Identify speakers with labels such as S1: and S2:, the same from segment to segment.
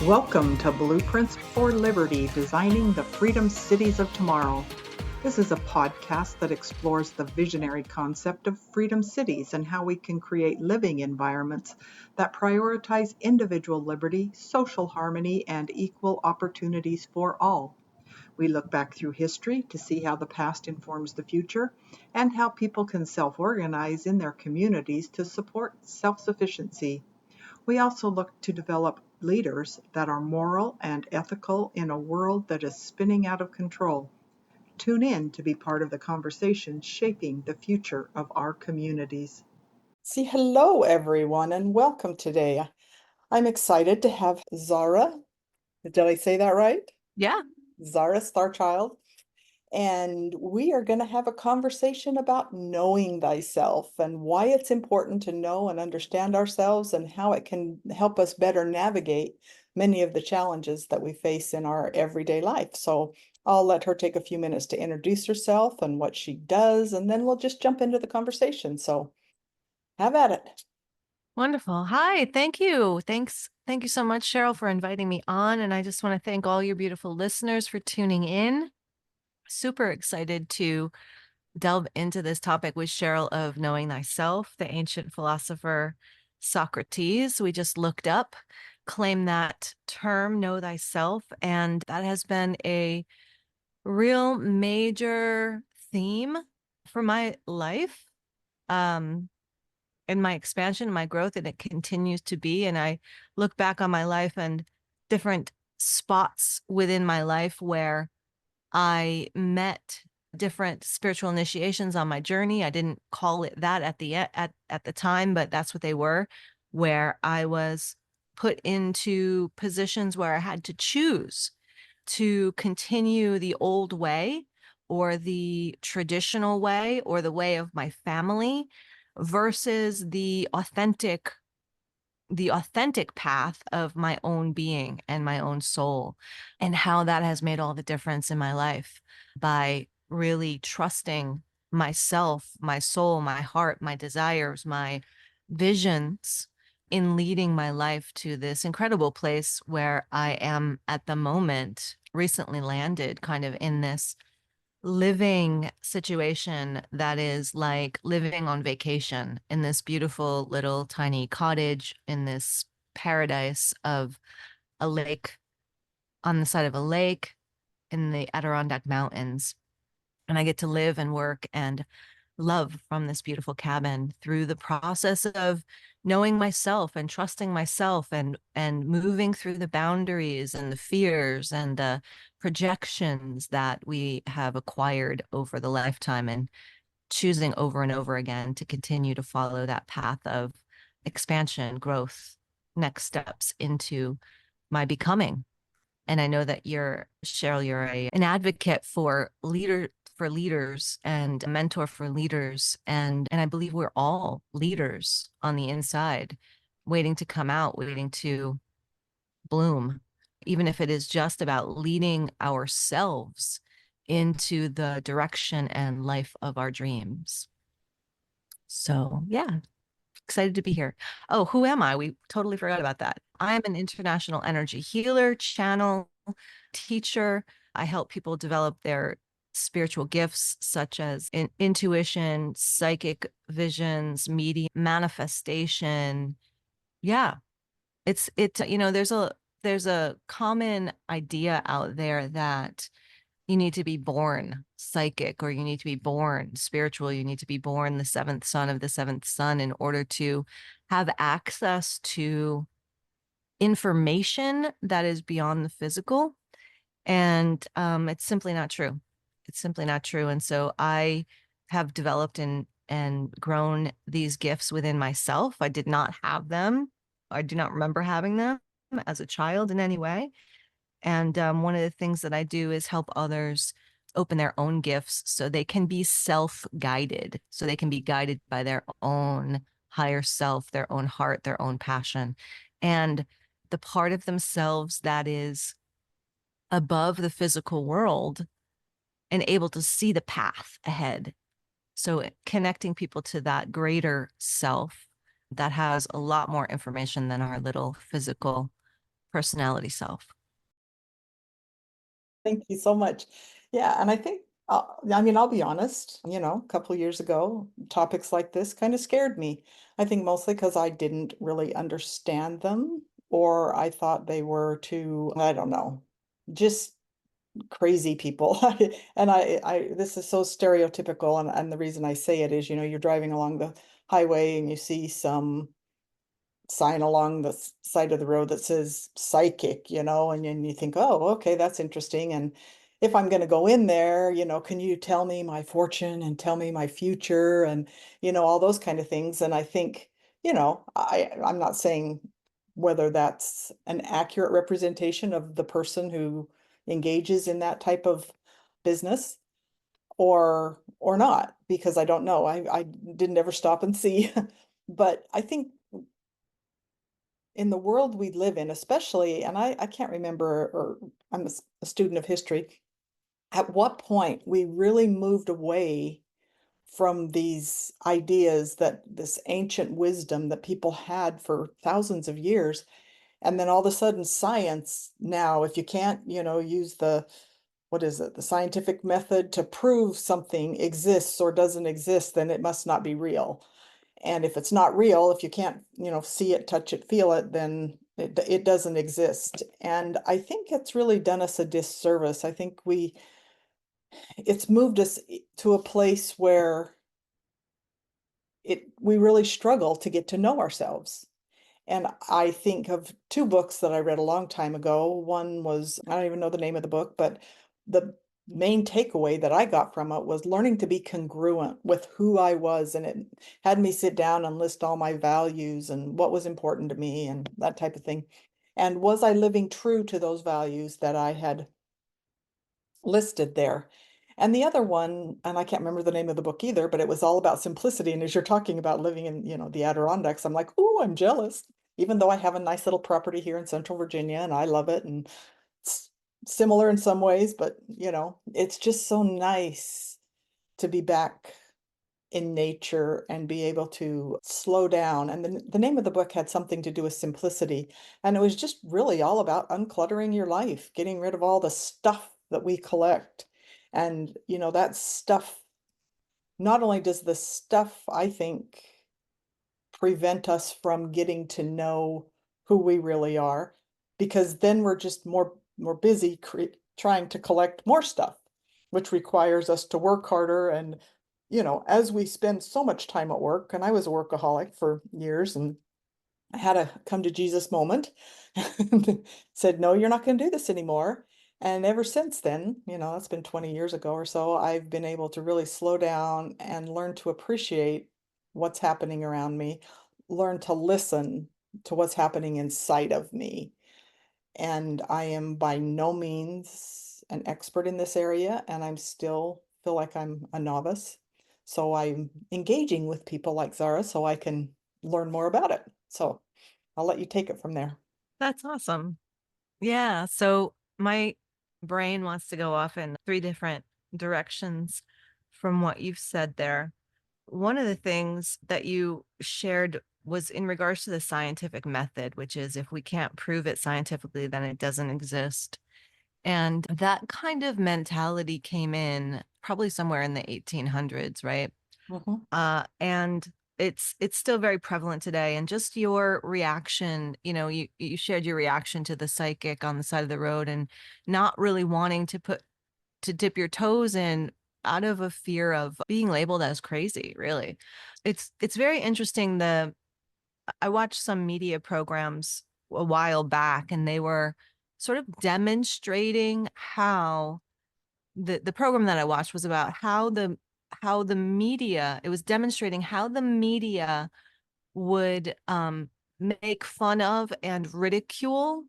S1: Welcome to Blueprints for Liberty, Designing the Freedom Cities of Tomorrow. This is a podcast that explores the visionary concept of freedom cities and how we can create living environments that prioritize individual liberty, social harmony, and equal opportunities for all. We look back through history to see how the past informs the future and how people can self-organize in their communities to support self-sufficiency. We also look to develop leaders that are moral and ethical in a world that is spinning out of control. Tune in to be part of the conversation shaping the future of our communities.
S2: Hello everyone and welcome today. I'm excited to have Zara. Did I say that right?
S3: Yeah.
S2: Zara Starchild. And we are going to have a conversation about knowing thyself and why it's important to know and understand ourselves and how it can help us better navigate many of the challenges that we face in our everyday life. So I'll let her take a few minutes to introduce herself and what she does, and then we'll just jump into the conversation. So have at it.
S3: Wonderful. Hi. Thank you. Thank you so much, Cheryl, for inviting me on. And I just want to thank all your beautiful listeners for tuning in. Super excited to delve into this topic with Cheryl of knowing thyself. The ancient philosopher Socrates, we just looked up, claimed that term, know thyself. And that has been a real major theme for my life. In my expansion, my growth, and it continues to be. And I look back on my life and different spots within my life where I met different spiritual initiations on my journey. I didn't call it that at the time, but that's what they were, where I was put into positions where I had to choose to continue the old way or the traditional way or the way of my family versus the authentic path of my own being and my own soul, and how that has made all the difference in my life by really trusting myself, my soul, my heart, my desires, my visions in leading my life to this incredible place where I am at the moment, recently landed kind of in this living situation that is like living on vacation in this beautiful little tiny cottage in this paradise of a lake, on the side of a lake in the Adirondack Mountains. And I get to live and work and love from this beautiful cabin through the process of knowing myself and trusting myself and moving through the boundaries and the fears and the projections that we have acquired over the lifetime, and choosing over and over again to continue to follow that path of expansion, growth, next steps into my becoming. And I know that Cheryl, you're an advocate for leaders and a mentor for leaders. And I believe we're all leaders on the inside, waiting to come out, waiting to bloom, even if it is just about leading ourselves into the direction and life of our dreams. So yeah, excited to be here. Oh, who am I? We totally forgot about that. I'm an international energy healer, channel, teacher. I help people develop their spiritual gifts such as intuition, psychic visions, media, manifestation. Yeah. There's a common idea out there that you need to be born psychic, or you need to be born spiritual. You need to be born the seventh son of the seventh son in order to have access to information that is beyond the physical. And it's simply not true. It's simply not true. And so I have developed and grown these gifts within myself. I did not have them. I do not remember having them as a child in any way. And one of the things that I do is help others open their own gifts so they can be self-guided, so they can be guided by their own higher self, their own heart, their own passion, and the part of themselves that is above the physical world and able to see the path ahead. So connecting people to that greater self that has a lot more information than our little physical personality self.
S2: Thank you so much. Yeah, and I think, I mean, I'll be honest, a couple of years ago, topics like this kind of scared me. I think mostly because I didn't really understand them, or I thought they were too, I don't know, just crazy people. And this is so stereotypical, and the reason I say it is, you're driving along the highway and you see some sign along the side of the road that says psychic, and then you think, oh, okay, that's interesting. And if I'm going to go in there, can you tell me my fortune and tell me my future and, all those kind of things. And I think, I'm not saying whether that's an accurate representation of the person who engages in that type of business or not, because I don't know. I didn't ever stop and see. But I think in the world we live in, especially, and I can't remember, or I'm a student of history, at what point we really moved away from these ideas, that this ancient wisdom that people had for thousands of years. And then all of a sudden, science now, if you can't, use what is it, the scientific method to prove something exists or doesn't exist, then it must not be real. And if it's not real, if you can't, see it, touch it, feel it, then it doesn't exist. And I think it's really done us a disservice. I think it's moved us to a place where we really struggle to get to know ourselves. And I think of two books that I read a long time ago. One was, I don't even know the name of the book, but the main takeaway that I got from it was learning to be congruent with who I was. And it had me sit down and list all my values and what was important to me and that type of thing. And was I living true to those values that I had listed there? And the other one, and I can't remember the name of the book either, but it was all about simplicity. And as you're talking about living in, the Adirondacks, I'm like, oh, I'm jealous, even though I have a nice little property here in Central Virginia and I love it. And it's similar in some ways, but it's just so nice to be back in nature and be able to slow down. And the name of the book had something to do with simplicity. And it was just really all about uncluttering your life, getting rid of all the stuff that we collect. And, that stuff, not only does the stuff, I think, prevent us from getting to know who we really are, because then we're just more busy trying to collect more stuff, which requires us to work harder. And as we spend so much time at work, and I was a workaholic for years, and I had a come to Jesus moment and said, no, you're not going to do this anymore. And ever since then, that's been 20 years ago or so, I've been able to really slow down and learn to appreciate what's happening around me, learn to listen to what's happening inside of me. And I am by no means an expert in this area, and I'm still feel like I'm a novice. So I'm engaging with people like Zara so I can learn more about it. So I'll let you take it from there.
S3: That's awesome. Yeah. So my brain wants to go off in three different directions from what you've said there. One of the things that you shared was in regards to the scientific method, which is if we can't prove it scientifically, then it doesn't exist. And that kind of mentality came in probably somewhere in the 1800s, right?
S2: Mhm.
S3: And it's still very prevalent today. And just your reaction, you shared your reaction to the psychic on the side of the road and not really wanting to dip your toes in out of a fear of being labeled as crazy, really. It's very interesting. I watched some media programs a while back, and they were sort of demonstrating how the program that I watched was about how the media, it was demonstrating how the media would make fun of and ridicule.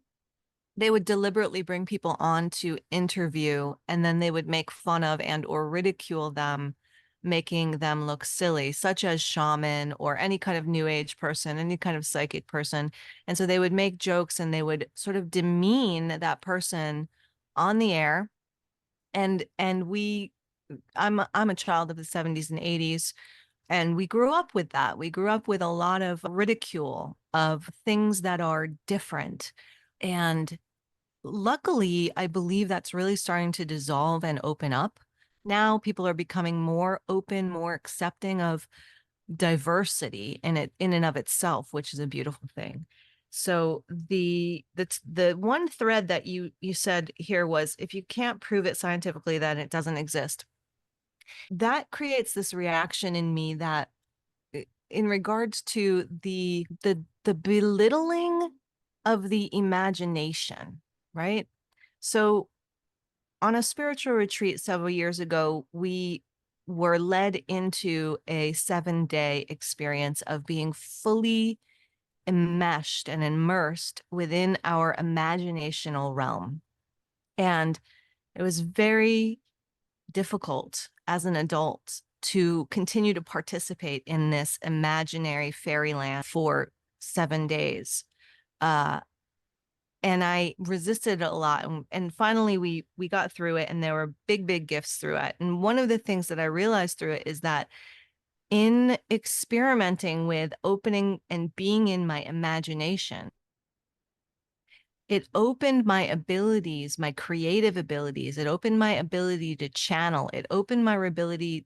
S3: They would deliberately bring people on to interview, and then they would make fun of and or ridicule them, making them look silly, such as shaman or any kind of new age person, any kind of psychic person. And so they would make jokes and they would sort of demean that person on the air. And I'm a child of the 70s and 80s, and we grew up with that. We grew up with a lot of ridicule of things that are different. And luckily, I believe that's really starting to dissolve and open up. Now people are becoming more open, more accepting of diversity in and of itself, which is a beautiful thing. So the one thread that you said here was, if you can't prove it scientifically, then it doesn't exist. That creates this reaction in me that in regards to the belittling of the imagination, right? So on a spiritual retreat several years ago, we were led into a 7-day experience of being fully enmeshed and immersed within our imaginational realm. And it was very difficult as an adult to continue to participate in this imaginary fairyland for 7 days. And I resisted it a lot. And finally we got through it, and there were big gifts through it. And one of the things that I realized through it is that in experimenting with opening and being in my imagination, it opened my abilities, my creative abilities. It opened my ability to channel. It opened my ability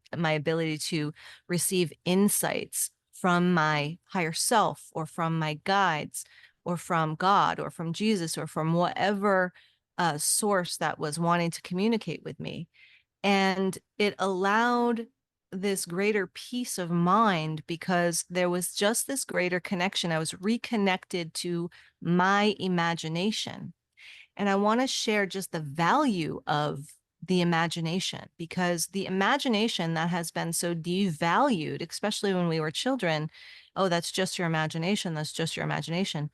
S3: to receive insights from my higher self, or from my guides, or from God, or from Jesus, or from whatever source that was wanting to communicate with me. And it allowed this greater peace of mind, because there was just this greater connection. I was reconnected to my imagination. And I want to share just the value of the imagination, because the imagination that has been so devalued, especially when we were children, oh, that's just your imagination. That's just your imagination.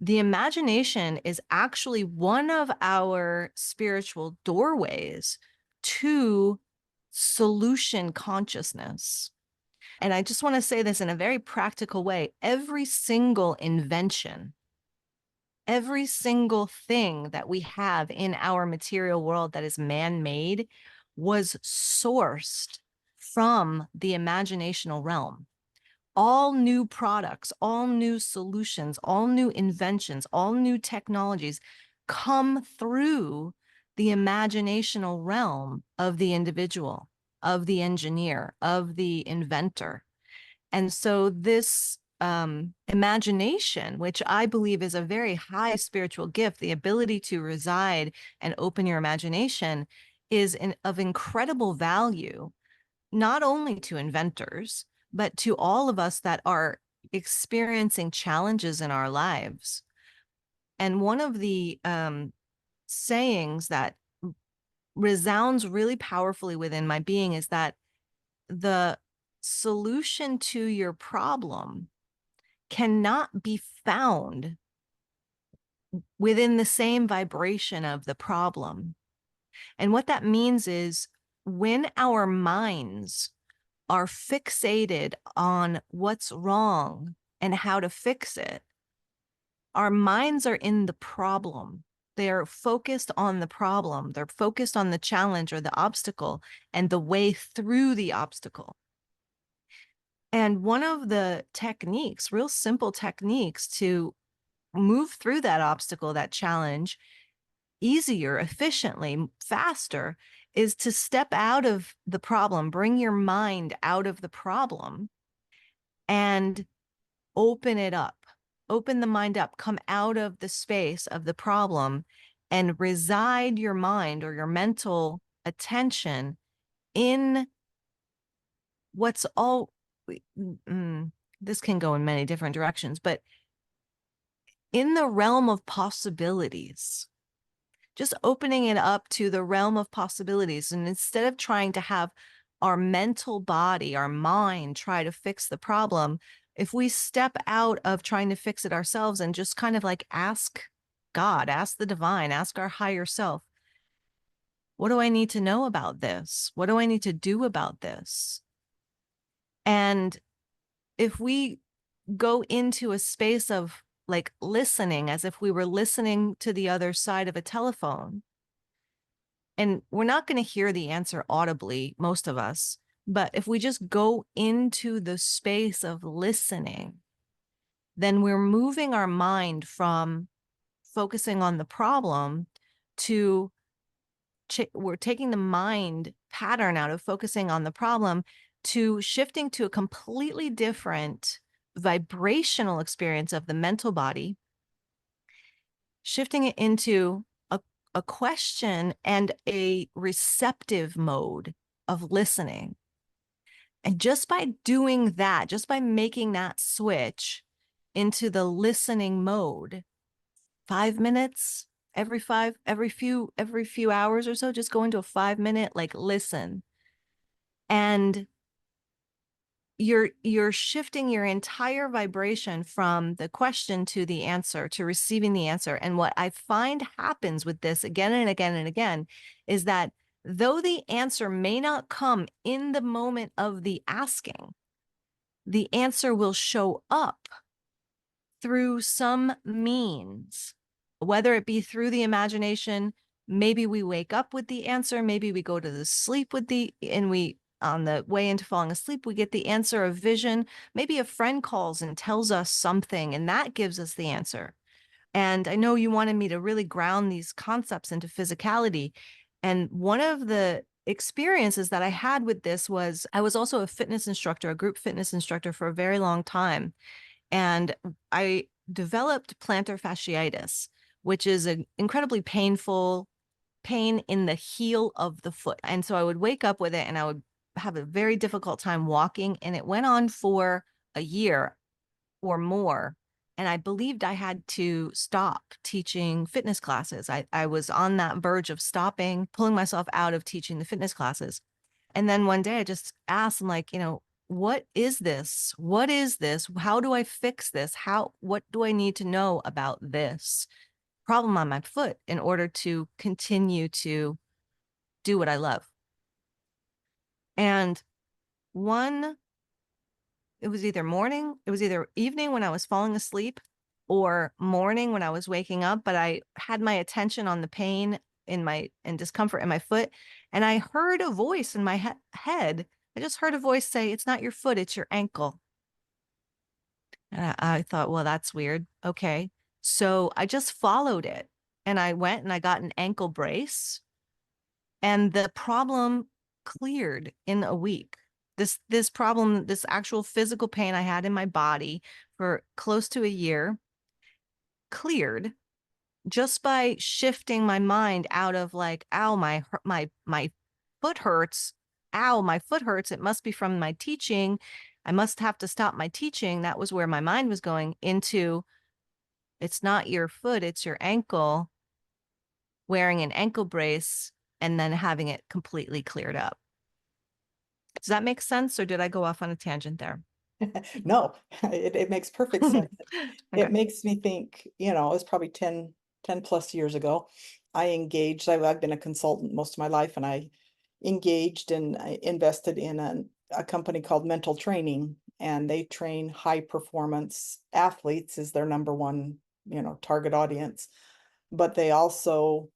S3: The imagination is actually one of our spiritual doorways to solution consciousness. And I just want to say this in a very practical way. Every single invention, every single thing that we have in our material world that is man-made was sourced from the imaginational realm. All new products, all new solutions, all new inventions, all new technologies come through the imaginational realm of the individual, of the engineer, of the inventor. And so this imagination, which I believe is a very high spiritual gift, the ability to reside and open your imagination, is of incredible value, not only to inventors, but to all of us that are experiencing challenges in our lives. And one of the sayings that resounds really powerfully within my being is that the solution to your problem cannot be found within the same vibration of the problem. And what that means is, when our minds are fixated on what's wrong and how to fix it, our minds are in the problem. They're focused on the problem. They're focused on the challenge or the obstacle and the way through the obstacle. And one of the techniques, real simple techniques to move through that obstacle, that challenge, easier, efficiently, faster, is to step out of the problem, bring your mind out of the problem, and open it up, open the mind up, come out of the space of the problem and reside your mind or your mental attention in what's all, this can go in many different directions, but in the realm of possibilities, just opening it up to the realm of possibilities. And instead of trying to have our mental body, our mind, try to fix the problem, if we step out of trying to fix it ourselves and just kind of like ask God, ask the divine, ask our higher self, what do I need to know about this? What do I need to do about this? And if we go into a space of like listening, as if we were listening to the other side of a telephone, and we're not going to hear the answer audibly, most of us, but if we just go into the space of listening, then we're moving our mind from focusing on the problem to we're taking the mind pattern out of focusing on the problem to shifting to a completely different vibrational experience of the mental body, shifting it into a question and a receptive mode of listening. And just by doing that, just by making that switch into the listening mode, 5 minutes every few hours or so, just go into a 5 minute, like, listen. And you're shifting your entire vibration from the question to the answer, to receiving the answer. And what I find happens with this again and again and again is that though the answer may not come in the moment of the asking, the answer will show up through some means, whether it be through the imagination. Maybe we wake up with the answer, maybe we go to the sleep with and we, on the way into falling asleep, we get the answer of vision. Maybe a friend calls and tells us something, and that gives us the answer. And I know you wanted me to really ground these concepts into physicality. And one of the experiences that I had with this was I was also a fitness instructor, a group fitness instructor for a very long time. And I developed plantar fasciitis, which is an incredibly painful pain in the heel of the foot. And so I would wake up with it and I would have a very difficult time walking. And it went on for a year or more. And I believed I had to stop teaching fitness classes. I was on that verge of stopping, pulling myself out of teaching the fitness classes. And then one day I just asked, I'm like, what is this? What is this? How do I fix this? What do I need to know about this problem on my foot in order to continue to do what I love? And it was either evening when I was falling asleep or morning when I was waking up, but I had my attention on the pain and discomfort in my foot. And I heard a voice in my head. I just heard a voice say, "It's not your foot, it's your ankle." And I thought, well, that's weird. Okay. So I just followed it and I went and I got an ankle brace, and the problem cleared in a week. This problem, this actual physical pain I had in my body for close to a year, cleared just by shifting my mind out of like, ow, my foot hurts. Ow, my foot hurts. It must be from my teaching. I must have to stop my teaching. That was where my mind was going into, it's not your foot, it's your ankle, wearing an ankle brace, and then having it completely cleared up. Does that make sense, or did I go off on a tangent there?
S2: No, it makes perfect sense.
S3: Okay.
S2: It makes me think, it was probably 10 plus years ago. I've been a consultant most of my life, and I engaged and I invested in a company called Mental Training, and they train high performance athletes is their number one, target audience. But they also,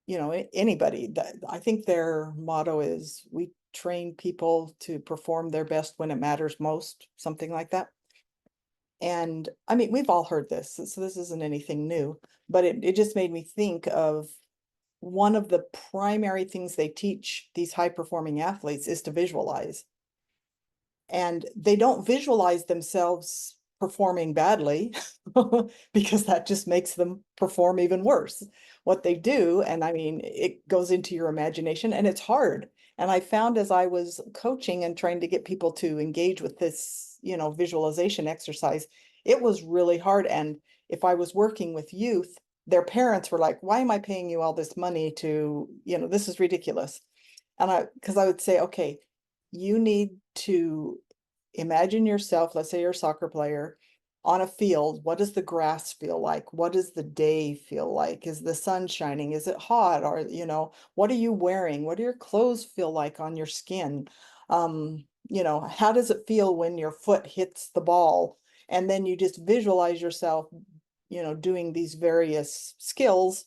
S2: anybody that I think their motto is, we train people to perform their best when it matters most, something like that. And I mean, we've all heard this, so this isn't anything new, but it just made me think of one of the primary things they teach these high performing athletes is to visualize. And they don't visualize themselves performing badly because that just makes them perform even worse. What they do, and I mean, it goes into your imagination, and it's hard. And I found as I was coaching and trying to get people to engage with this, visualization exercise, it was really hard. And if I was working with youth, their parents were like, "Why am I paying you all this money to, this is ridiculous." And because I would say, okay, you need to imagine yourself, let's say you're a soccer player, on a field. What does the grass feel like? What does the day feel like? Is the sun shining? Is it hot? Or, what are you wearing? What do your clothes feel like on your skin? How does it feel when your foot hits the ball? And then you just visualize yourself, doing these various skills,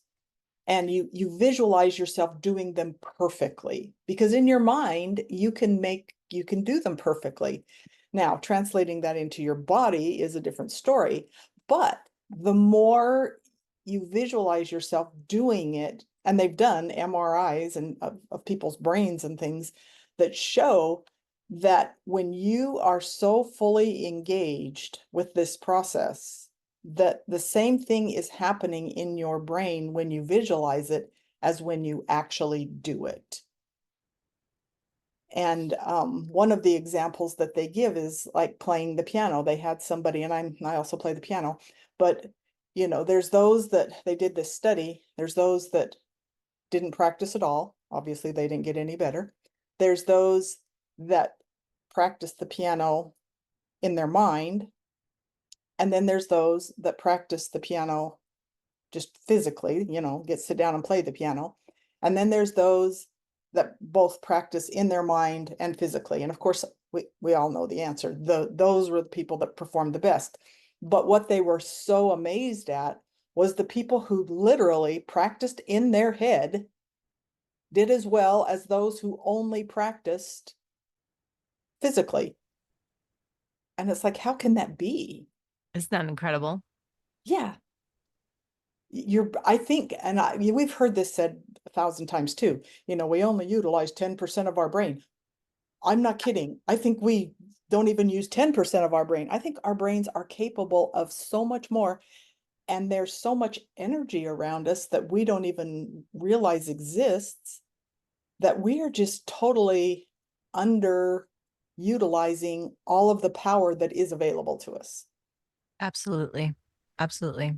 S2: and you visualize yourself doing them perfectly, because in your mind you can do them perfectly. Now, translating that into your body is a different story, but the more you visualize yourself doing it, and they've done MRIs and of people's brains and things that show that when you are so fully engaged with this process, that the same thing is happening in your brain when you visualize it as when you actually do it. And one of the examples that they give is like playing the piano. They had somebody, and I also play the piano, but there's those that they did this study. There's those that didn't practice at all. Obviously, they didn't get any better. There's those that practice the piano in their mind. And then there's those that practice the piano just physically, sit down and play the piano. And then there's those that both practice in their mind and physically. And of course, we all know the answer. Those were the people that performed the best. But what they were so amazed at was the people who literally practiced in their head did as well as those who only practiced physically. And it's like, how can that be?
S3: Isn't that incredible?
S2: Yeah. I think, and we've heard this said 1,000 times too, we only utilize 10% of our brain. I'm not kidding. I think we don't even use 10% of our brain. I think our brains are capable of so much more. And there's so much energy around us that we don't even realize exists, that we are just totally underutilizing all of the power that is available to us.
S3: Absolutely. Absolutely.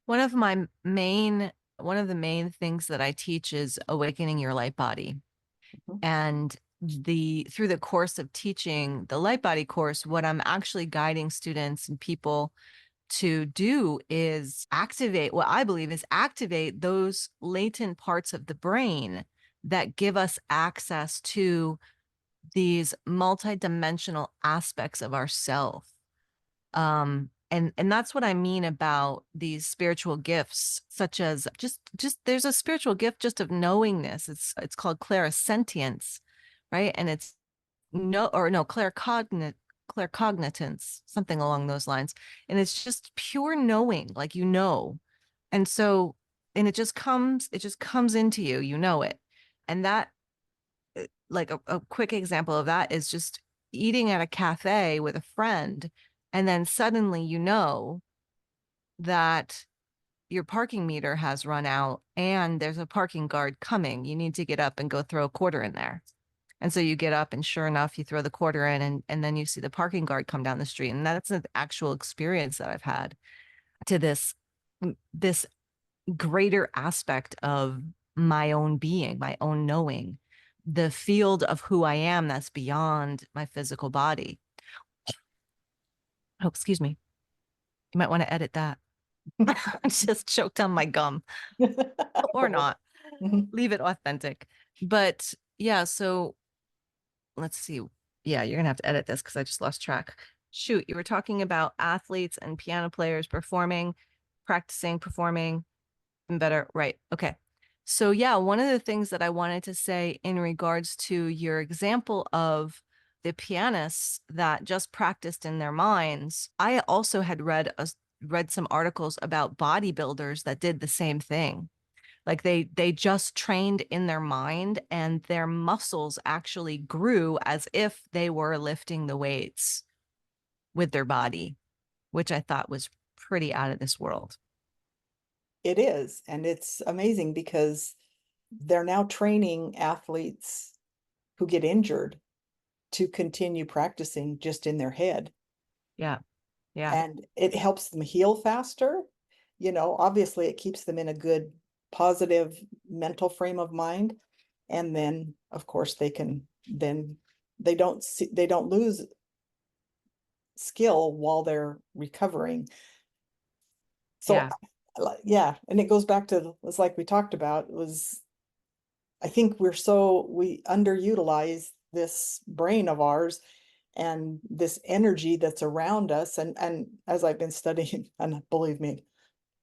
S3: One of the main things that I teach is awakening your light body.
S2: Mhm.
S3: And through the course of teaching the light body course, what I'm actually guiding students and people to do is what I believe is activate those latent parts of the brain that give us access to these multidimensional aspects of ourself. And that's what I mean about these spiritual gifts, such as just there's a spiritual gift just of knowingness. It's called clairsentience, right? And it's claircognitance, something along those lines. And it's just pure knowing, like And so, and it just comes into you, it. And that, like a quick example of that is just eating at a cafe with a friend, and then suddenly that your parking meter has run out and there's a parking guard coming. You need to get up and go throw a quarter in there. And so you get up, and sure enough, you throw the quarter in, and then you see the parking guard come down the street. And that's an actual experience that I've had to this greater aspect of my own being, my own knowing, the field of who I am that's beyond my physical body. Oh, excuse me. You might want to edit that. I just choked on my gum. Or not.
S2: Mhm.
S3: Leave it authentic. But yeah, so let's see. Yeah, you're gonna have to edit this because I just lost track. Shoot, you were talking about athletes and piano players performing, practicing, performing, and better. Right. Okay. So yeah, one of the things that I wanted to say in regards to your example of the pianists that just practiced in their minds, I also had read some articles about bodybuilders that did the same thing. Like they just trained in their mind, and their muscles actually grew as if they were lifting the weights with their body, which I thought was pretty out of this world.
S2: It is. And it's amazing because they're now training athletes who get injured to continue practicing just in their head.
S3: Yeah. Yeah.
S2: And it helps them heal faster. Obviously it keeps them in a good, positive mental frame of mind. And then, of course, they don't lose skill while they're recovering. So,
S3: Yeah.
S2: yeah. And it goes back to, it's like we talked about, I think we underutilize this brain of ours and this energy that's around us. And as I've been studying, and believe me,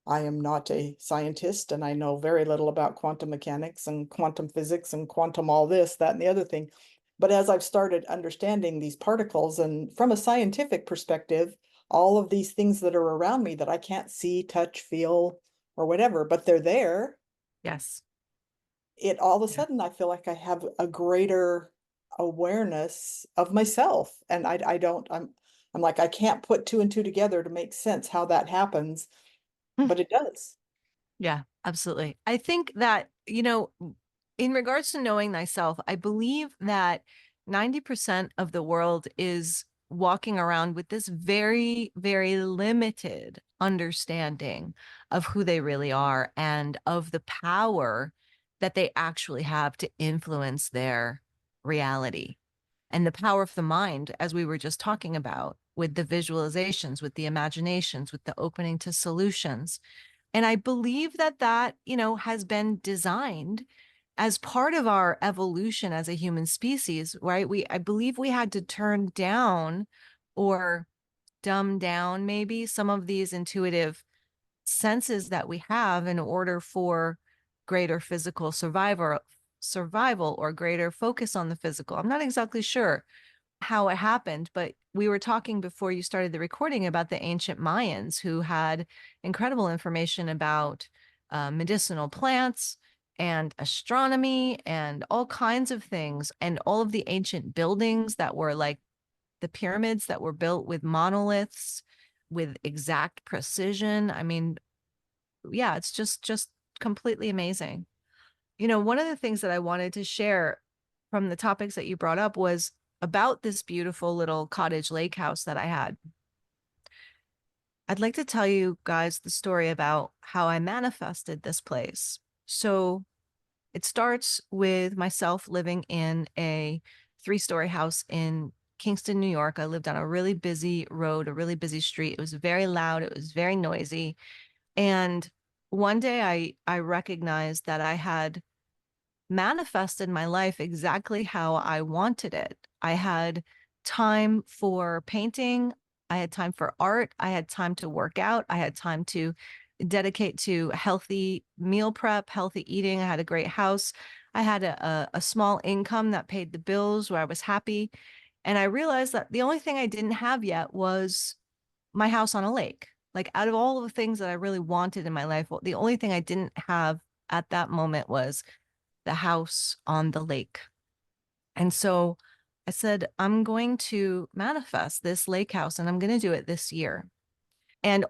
S2: I am not a scientist, and I know very little about quantum mechanics and quantum physics and quantum all this, that, and the other thing. But as I've started understanding these particles, and from a scientific perspective, all of these things that are around me that I can't see, touch, feel, or whatever, but they're there.
S3: Yes.
S2: It all of a
S3: Yeah.
S2: sudden, I feel like I have a greater awareness of myself. And I don't, I'm like, I can't put two and two together to make sense how that happens, but it does.
S3: Yeah, absolutely. I think that, in regards to knowing thyself, I believe that 90% of the world is walking around with this very, very limited understanding of who they really are and of the power that they actually have to influence their reality. And the power of the mind, as we were just talking about, with the visualizations, with the imaginations, with the opening to solutions. And I believe that has been designed as part of our evolution as a human species, right? I believe we had to turn down or dumb down maybe some of these intuitive senses that we have in order for greater physical survival or greater focus on the physical. I'm not exactly sure how it happened, but we were talking before you started the recording about the ancient Mayans who had incredible information about medicinal plants and astronomy and all kinds of things, and all of the ancient buildings that were like the pyramids that were built with monoliths with exact precision. I mean, yeah, it's just completely amazing. One of the things that I wanted to share from the topics that you brought up was about this beautiful little cottage lake house that I had. I'd like to tell you guys the story about how I manifested this place. So it starts with myself living in a 3-story house in Kingston, New York. I lived on a really busy road, a really busy street. It was very loud, it was very noisy. And one day I recognized that I had manifested my life exactly how I wanted it. I had time for painting. I had time for art. I had time to work out. I had time to dedicate to healthy meal prep, healthy eating. I had a great house. I had a small income that paid the bills where I was happy. And I realized that the only thing I didn't have yet was my house on a lake. Like out of all of the things that I really wanted in my life, the only thing I didn't have at that moment was the house on the lake. And so I said, I'm going to manifest this lake house and I'm going to do it this year. And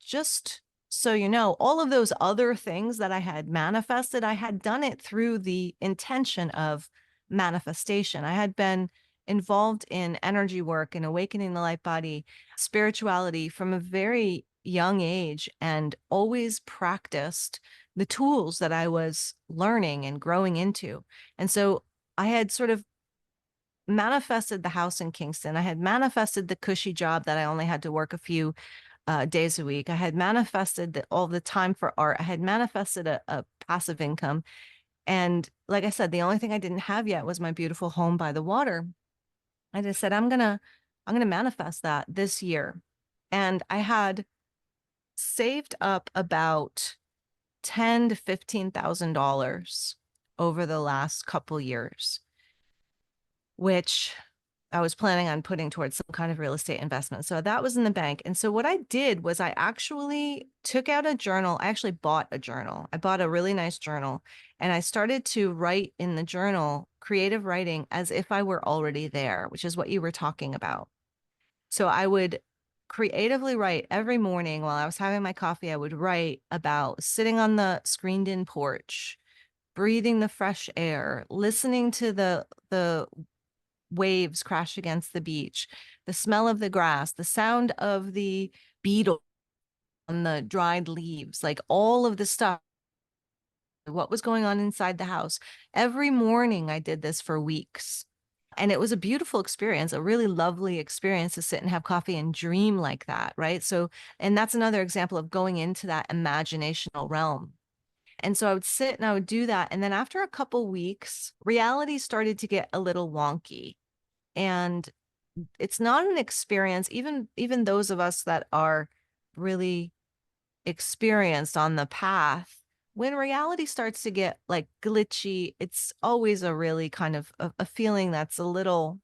S3: just so you know, all of those other things that I had manifested, I had done it through the intention of manifestation. I had been involved in energy work and awakening the light body, spirituality from a very young age, and always practiced the tools that I was learning and growing into. And so I had sort of manifested the house in Kingston. I had manifested the cushy job that I only had to work a few days a week. I had manifested all the time for art. I had manifested a passive income. And like I said, the only thing I didn't have yet was my beautiful home by the water. I just said, I'm gonna manifest that this year. And I had saved up about ten to $15,000 over the last couple years, which I was planning on putting towards some kind of real estate investment. So that was in the bank. And so what I did was I actually took out a journal. I actually bought a journal. I bought a really nice journal and I started to write in the journal, creative writing as if I were already there, which is what you were talking about. So I would creatively write every morning while I was having my coffee. I would write about sitting on the screened in porch, breathing the fresh air, listening to the waves crash against the beach, the smell of the grass, the sound of the beetle on the dried leaves, like all of the stuff, what was going on inside the house. Every morning I did this for weeks. And it was a beautiful experience, a really lovely experience to sit and have coffee and dream like that, right? So, and that's another example of going into that imaginational realm. And so I would sit and I would do that. And then after a couple weeks, reality started to get a little wonky. And it's not an experience, even those of us that are really experienced on the path, when reality starts to get like glitchy, it's always a really kind of a feeling that's a little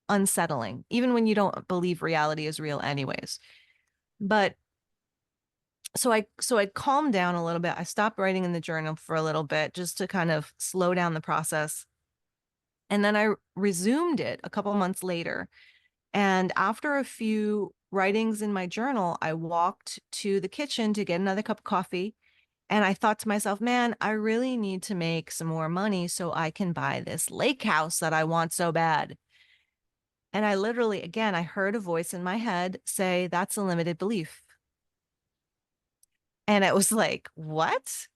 S3: unsettling, even when you don't believe reality is real anyways. But So I calmed down a little bit. I stopped writing in the journal for a little bit just to kind of slow down the process. And then I resumed it a couple months later. And after a few writings in my journal, I walked to the kitchen to get another cup of coffee. And I thought to myself, man, I really need to make some more money so I can buy this lake house that I want so bad. And I literally, again, I heard a voice in my head say, that's a limited belief. And it was like, what?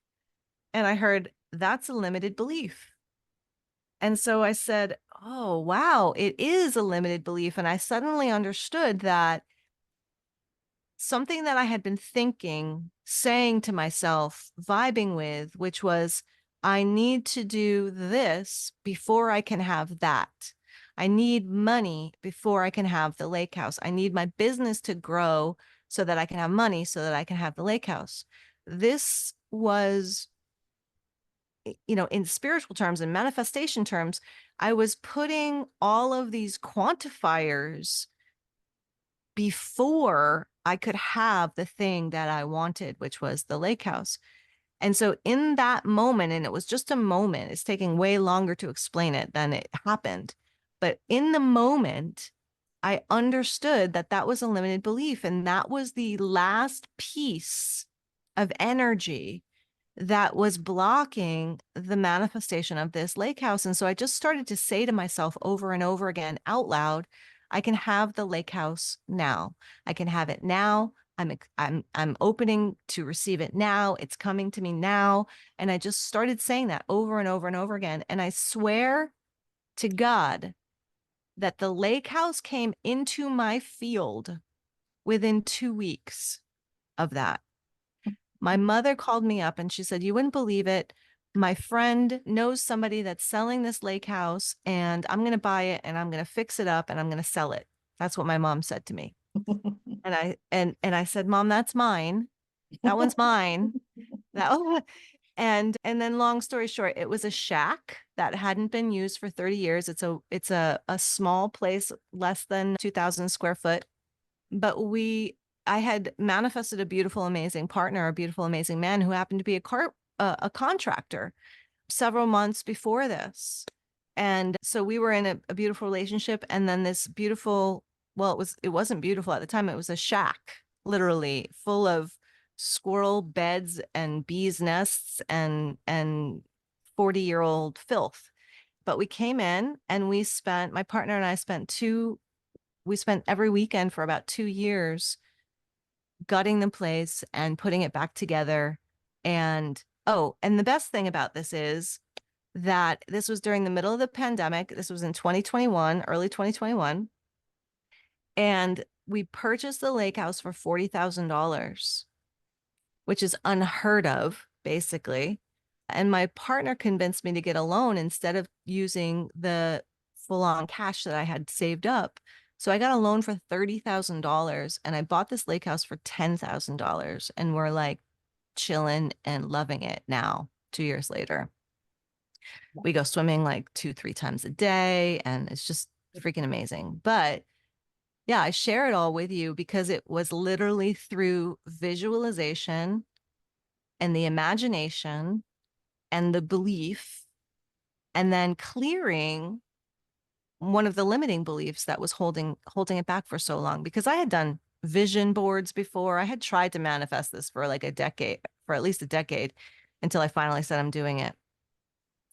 S3: And I heard, that's a limited belief. And so I said, oh, wow, it is a limited belief. And I suddenly understood that something that I had been thinking, saying to myself, vibing with, which was, I need to do this before I can have that. I need money before I can have the lake house. I need my business to grow so that I can have money so that I can have the lake house. This was, in spiritual terms and manifestation terms, I was putting all of these quantifiers before I could have the thing that I wanted, which was the lake house. And so in that moment, and it was just a moment, it's taking way longer to explain it than it happened. But in the moment, I understood that that was a limited belief. And that was the last piece of energy that was blocking the manifestation of this lake house. And so I just started to say to myself over and over again out loud, I can have the lake house now. I can have it now. I'm opening to receive it now. It's coming to me now. And I just started saying that over and over and over again. And I swear to God that the lake house came into my field within 2 weeks of that. My mother called me up and she said, you wouldn't believe it. My friend knows somebody that's selling this lake house and I'm going to buy it and I'm going to fix it up and I'm going to sell it. That's what my mom said to me. And I said, Mom, that's mine. That one's mine. That one. And then long story short, it was a shack that hadn't been used for 30 years. It's a small place, less than 2,000 square foot. But I had manifested a beautiful, amazing partner, a beautiful, amazing man who happened to be a contractor several months before this. And so we were in a beautiful relationship. And then this beautiful, well, it wasn't beautiful at the time. It was a shack, literally full of squirrel beds and bees nests and 40-year-old filth. But we came in and my partner and I we spent every weekend for about 2 years gutting the place and putting it back together. And the best thing about this is that this was during the middle of the pandemic. This was in 2021, early 2021. And we purchased the lake house for $40,000, which is unheard of, basically. And my partner convinced me to get a loan instead of using the full-on cash that I had saved up. So I got a loan for $30,000 and I bought this lake house for $10,000. And we're like chilling and loving it now, 2 years later. We go swimming like 2-3 times a day and it's just freaking amazing. But yeah, I share it all with you because it was literally through visualization and the imagination and the belief and then clearing one of the limiting beliefs that was holding it back for so long. Because I had done vision boards before. I had tried to manifest this for like for at least a decade, until I finally said I'm doing it.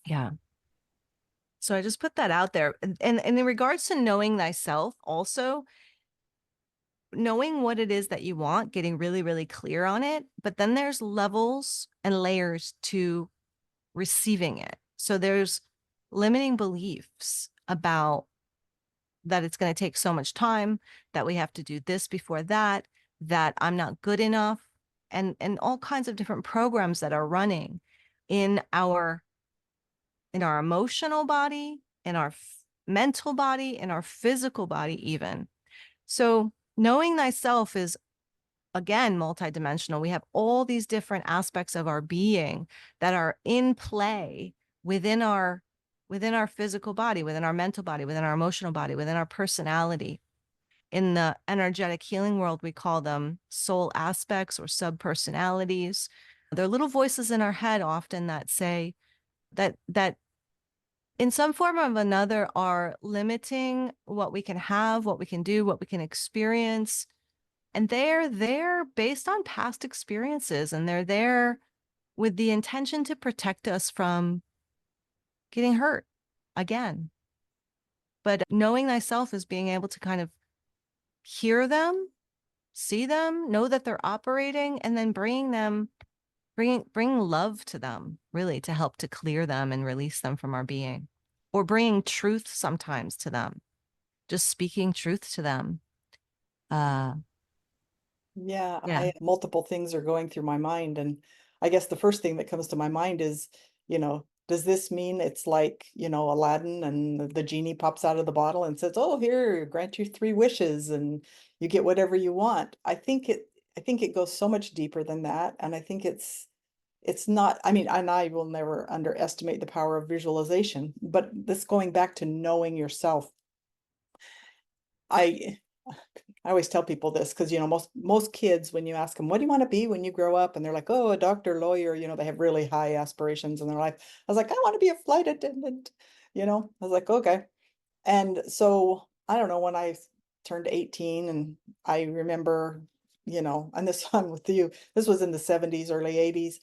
S3: Yeah. So I just put that out there. And in regards to knowing thyself, also knowing what it is that you want, getting really, really clear on it. But then there's levels and layers to receiving it. So there's limiting beliefs about that it's going to take so much time, that we have to do this before that I'm not good enough, and all kinds of different programs that are running in our emotional body, in our mental body, in our physical body even. So knowing thyself is, again, multidimensional. We have all these different aspects of our being that are in play within our physical body, within our mental body, within our emotional body, within our personality. In the energetic healing world, we call them soul aspects or subpersonalities. They're little voices in our head often that say that in some form or another are limiting what we can have, what we can do, what we can experience. And they're there based on past experiences, and they're there with the intention to protect us from getting hurt again. But knowing thyself is being able to kind of hear them, see them, know that they're operating, and then bring love to them, really, to help to clear them and release them from our being, or bringing truth sometimes to them, just speaking truth to them.
S2: Yeah,
S3: Yeah,
S2: multiple things are going through my mind. And I guess the first thing that comes to my mind is, does this mean it's like, Aladdin and the genie pops out of the bottle and says, "Oh, here, grant you 3 wishes and you get whatever you want." I think it goes so much deeper than that. And I think it's not, I mean, and I will never underestimate the power of visualization, but this going back to knowing yourself. I I always tell people this because, most kids, when you ask them, what do you want to be when you grow up? And they're like, oh, a doctor, lawyer, they have really high aspirations in their life. I was like, I want to be a flight attendant. I was like, okay. And so I don't know, when I turned 18, and I remember, and this one with you, this was in the 70s, early 80s.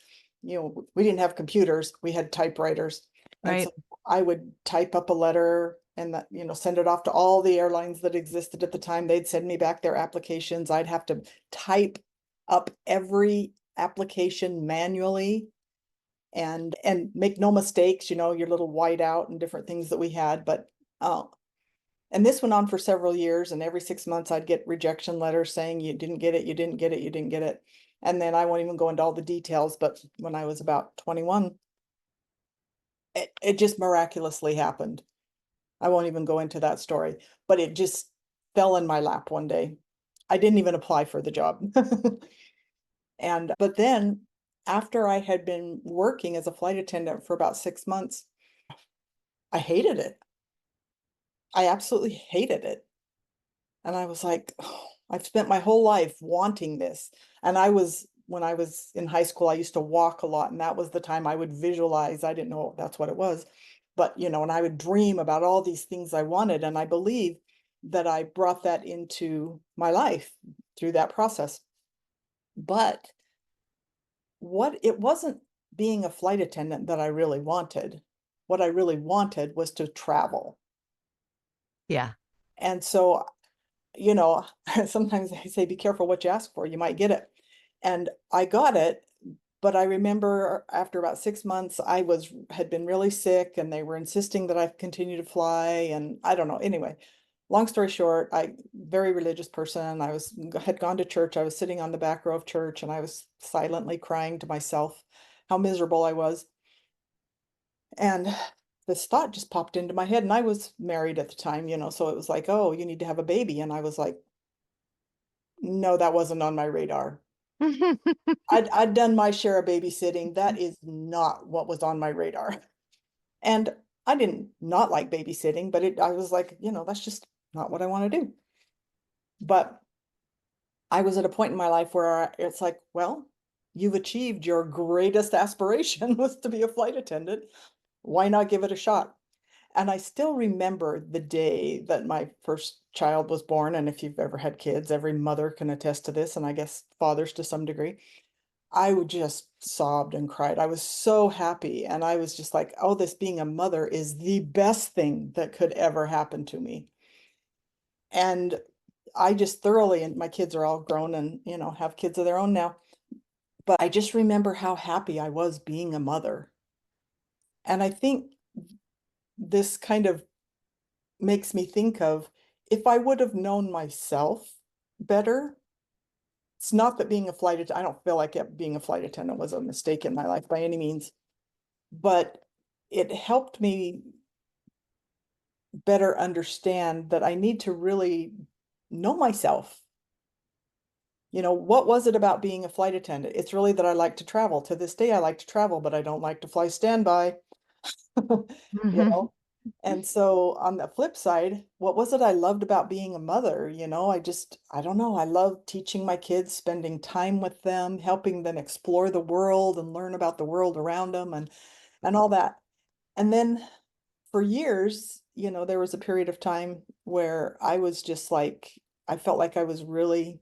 S2: We didn't have computers, we had typewriters. And
S3: right.
S2: so I would type up a letter and that, send it off to all the airlines that existed at the time. They'd send me back their applications. I'd have to type up every application manually and make no mistakes, your little whiteout and different things that we had. But and this went on for several years, and every 6 months I'd get rejection letters saying you didn't get it, you didn't get it, you didn't get it. And then I won't even go into all the details, but when I was about 21, it just miraculously happened. I won't even go into that story, but it just fell in my lap one day. I didn't even apply for the job. But then after I had been working as a flight attendant for about 6 months, I hated it. I absolutely hated it. And I was like, oh, I've spent my whole life wanting this. And when I was in high school, I used to walk a lot. And that was the time I would visualize. I didn't know that's what it was. But, and I would dream about all these things I wanted. And I believe that I brought that into my life through that process. But it wasn't being a flight attendant that I really wanted. What I really wanted was to travel.
S3: Yeah.
S2: And so you know, sometimes I say, be careful what you ask for, you might get it. And I got it, but I remember after about 6 months, had been really sick and they were insisting that I continue to fly. And I don't know. Anyway, long story short, very religious person. Had gone to church. I was sitting on the back row of church and I was silently crying to myself how miserable I was. And this thought just popped into my head, and I was married at the time, so it was like, oh, you need to have a baby. And I was like, no, that wasn't on my radar. I'd done my share of babysitting. That is not what was on my radar. And I didn't not like babysitting, but I was like, that's just not what I want to do. But I was at a point in my life where it's like, well, you've achieved your greatest aspiration was to be a flight attendant. Why not give it a shot? And I still remember the day that my first child was born. And if you've ever had kids, every mother can attest to this, and I guess fathers to some degree. I would just sobbed and cried. I was so happy. And I was just like, oh, this being a mother is the best thing that could ever happen to me. And I just thoroughly, and my kids are all grown and, have kids of their own now. But I just remember how happy I was being a mother. And I think this kind of makes me think of, if I would have known myself better. It's not that being a flight attendant, I don't feel like being a flight attendant was a mistake in my life by any means, but it helped me better understand that I need to really know myself. What was it about being a flight attendant? It's really that I like to travel. To this day, I like to travel, but I don't like to fly standby. You
S3: Mhm.
S2: know, And so on the flip side, what was it I loved about being a mother? I don't know. I love teaching my kids, spending time with them, helping them explore the world and learn about the world around them and all that. And then for years, there was a period of time where I was just like, I felt like I was really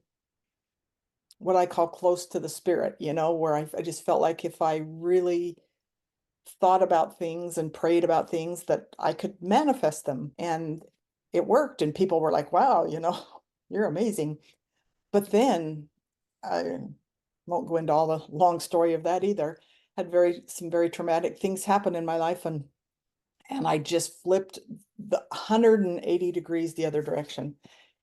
S2: what I call close to the spirit, where I just felt like if I really thought about things and prayed about things that I could manifest them. And it worked. And people were like, wow, you're amazing. But then I won't go into all the long story of that either. Had some very traumatic things happen in my life and I just flipped the 180 degrees the other direction.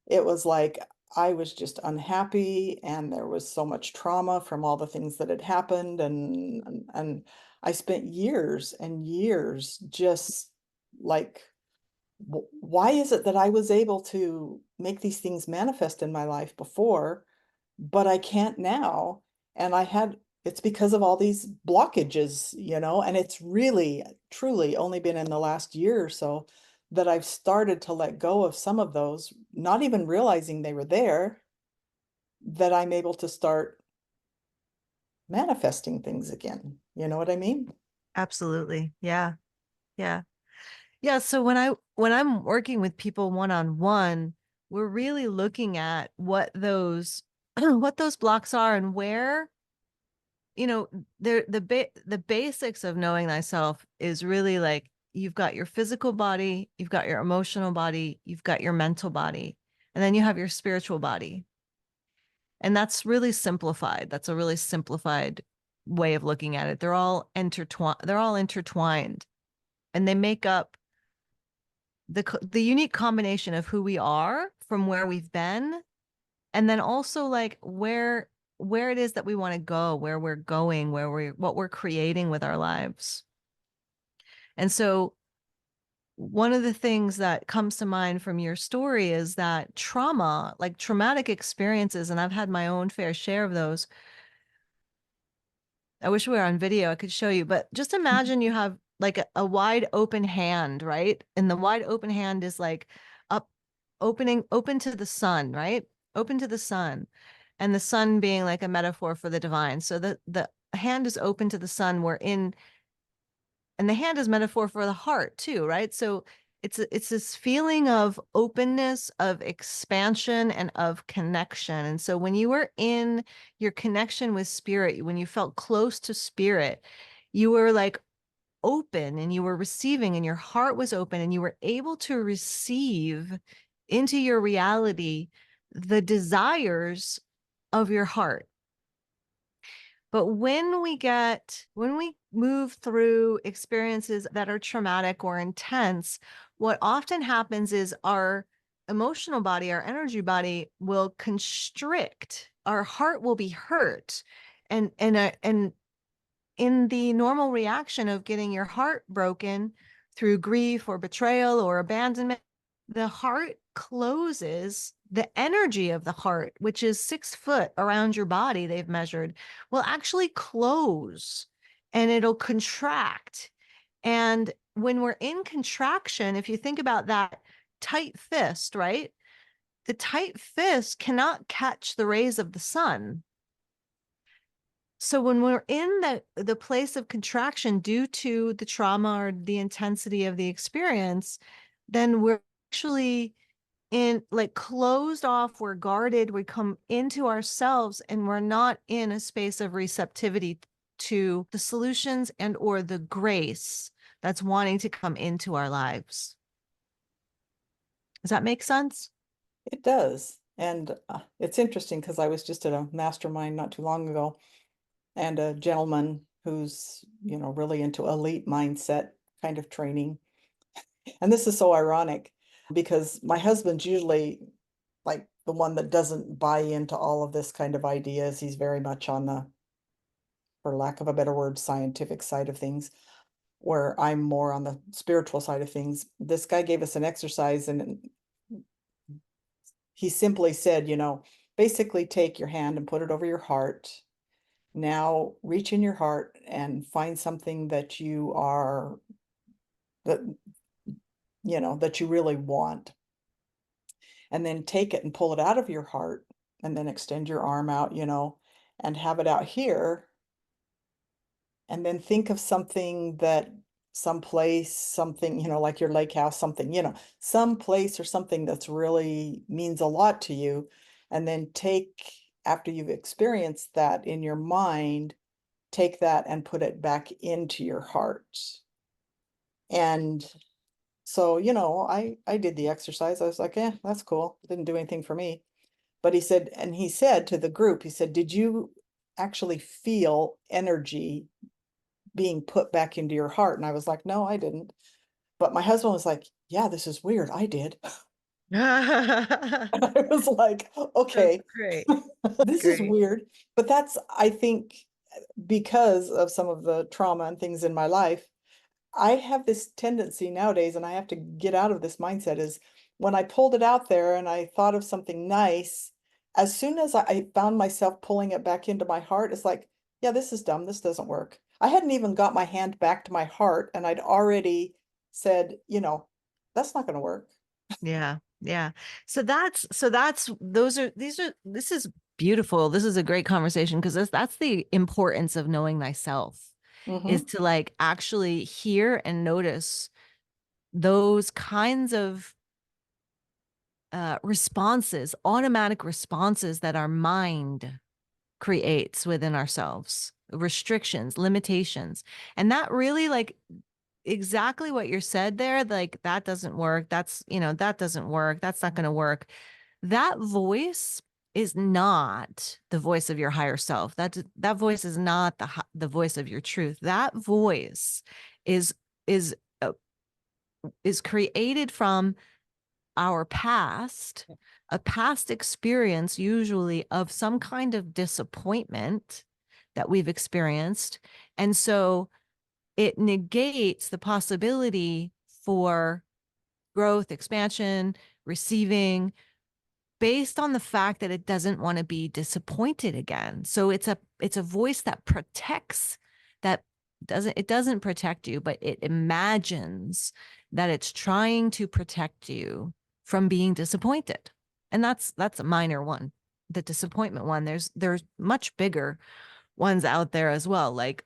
S2: It was like I was just unhappy and there was so much trauma from all the things that had happened and I spent years and years just like why is it that I was able to make these things manifest in my life before, but I can't now? And it's because of all these blockages, and it's really, truly only been in the last year or so that I've started to let go of some of those, not even realizing they were there, that I'm able to start manifesting things again. You know what I mean?
S3: Absolutely. Yeah. Yeah. Yeah. So when I'm working with people one on one, we're really looking at what those what those blocks are and where, the basics of knowing thyself is really like you've got your physical body, you've got your emotional body, you've got your mental body, and then you have your spiritual body. And that's really simplified. That's a really simplified way of looking at it. They're all intertwined and they make up the unique combination of who we are from where we've been, and then also like where it is that we want to go, where we're going, what we're creating with our lives. And so one of the things that comes to mind from your story is that trauma, like traumatic experiences, and I've had my own fair share of those. I wish we were on video, I could show you, but just imagine you have like a wide open hand, right? And the wide open hand is like up, open to the sun, right? Open to the sun. And the sun being like a metaphor for the divine. So the hand is open to the sun. And the hand is metaphor for the heart too, right? So it's this feeling of openness, of expansion, and of connection. And so when you were in your connection with spirit, when you felt close to spirit, you were like open and you were receiving and your heart was open and you were able to receive into your reality the desires of your heart. But when we move through experiences that are traumatic or intense, what often happens is our emotional body, our energy body will constrict. Our heart will be hurt. And in the normal reaction of getting your heart broken through grief or betrayal or abandonment, the heart closes. The energy of the heart, which is 6 foot around your body, they've measured, will actually close and it'll contract. And when we're in contraction, if you think about that tight fist, right? The tight fist cannot catch the rays of the sun. So when we're in the place of contraction due to the trauma or the intensity of the experience, then we're actually in like closed off, we're guarded, we come into ourselves and we're not in a space of receptivity to the solutions and or the grace that's wanting to come into our lives. Does that make sense?
S2: It does. And it's interesting because I was just at a mastermind not too long ago and a gentleman who's, really into elite mindset kind of training. And this is so ironic because my husband's usually like the one that doesn't buy into all of this kind of ideas. He's very much on the, for lack of a better word, scientific side of things, where I'm more on the spiritual side of things. This guy gave us an exercise and he simply said, basically take your hand and put it over your heart. Now reach in your heart and find something that you are that that you really want. And then take it and pull it out of your heart and then extend your arm out, and have it out here. And then think of something that someplace, something, like your lake house, something, some place or something that's really means a lot to you. And then after you've experienced that in your mind, take that and put it back into your heart. And so, I did the exercise. I was like, that's cool. Didn't do anything for me. But he said to the group, he said, did you actually feel energy being put back into your heart? And I was like, no, I didn't. But my husband was like, yeah, this is weird. I did.
S3: That's
S2: I was like, okay,
S3: great.
S2: this is
S3: Great.
S2: weird. But that's, I think, because of some of the trauma and things in my life, I have this tendency nowadays, and I have to get out of this mindset, is when I pulled it out there and I thought of something nice, as soon as I found myself pulling it back into my heart, it's like, yeah, this is dumb. This doesn't work. I hadn't even got my hand back to my heart, and I'd already said, that's not going to work.
S3: Yeah. Yeah. This is beautiful. This is a great conversation because that's the importance of knowing thyself, is
S2: Mm-hmm.
S3: to like actually hear and notice those kinds of responses, automatic responses that our mind creates within ourselves, restrictions, limitations. And that really, like, exactly what you said there, like, that doesn't work. That doesn't work. That's not going to work. That voice is not the voice of your higher self. That voice is not the voice of your truth. That voice is is uh, is created from our past, a past experience, usually of some kind of disappointment that we've experienced. And so it negates the possibility for growth, expansion, receiving, based on the fact that it doesn't want to be disappointed again. So it's a voice that protects, that doesn't protect you, but it imagines that it's trying to protect you from being disappointed. And that's a minor one. The disappointment one. There's much bigger ones out there as well. Like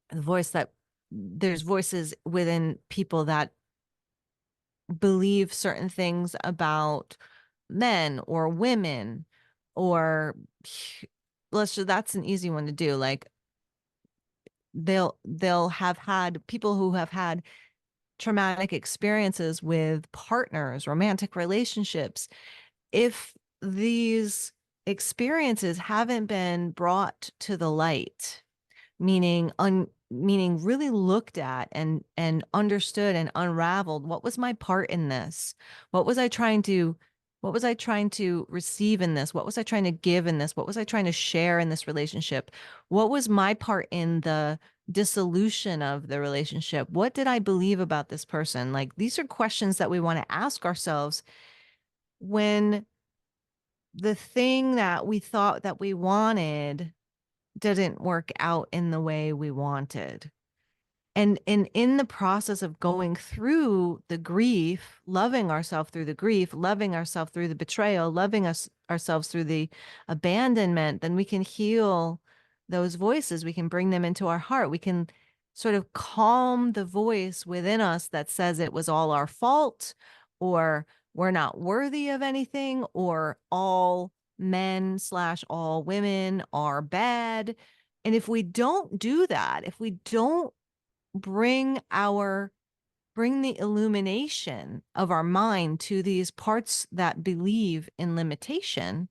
S3: the voice that there's voices within people that believe certain things about men or women, or that's an easy one to do. Like they'll have had people who have had traumatic experiences with partners, romantic relationships. If these experiences haven't been brought to the light, meaning really looked at and understood and unraveled, what was my part in this? what was i trying to what was I trying to receive in this? What was I trying to give in this? What was I trying to share in this relationship? What was my part in the dissolution of the relationship? What did I believe about this person? Like, these are questions that we want to ask ourselves when the thing that we thought that we wanted didn't work out in the way we wanted. And in the process of going through the grief, loving ourselves through the grief, loving ourselves through the betrayal, loving ourselves through the abandonment, then we can heal those voices. We can bring them into our heart. We can sort of calm the voice within us that says it was all our fault, or we're not worthy of anything, or all men slash all women are bad. And if we don't do that, if we don't bring the illumination of our mind to these parts that believe in limitation,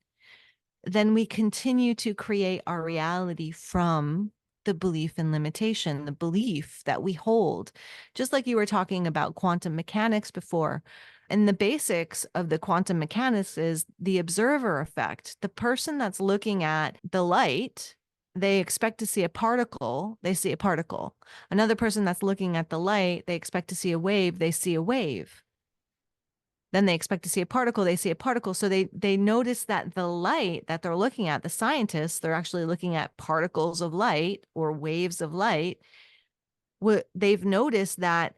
S3: then we continue to create our reality from the belief in limitation, the belief that we hold. Just like you were talking about quantum mechanics before. And the basics of the quantum mechanics is the observer effect. The person that's looking at the light, they expect to see a particle, they see a particle. Another person that's looking at the light, they expect to see a wave, they see a wave. Then they expect to see a particle, they see a particle. So they notice that the light that they're looking at, the scientists, they're actually looking at particles of light or waves of light. They've noticed that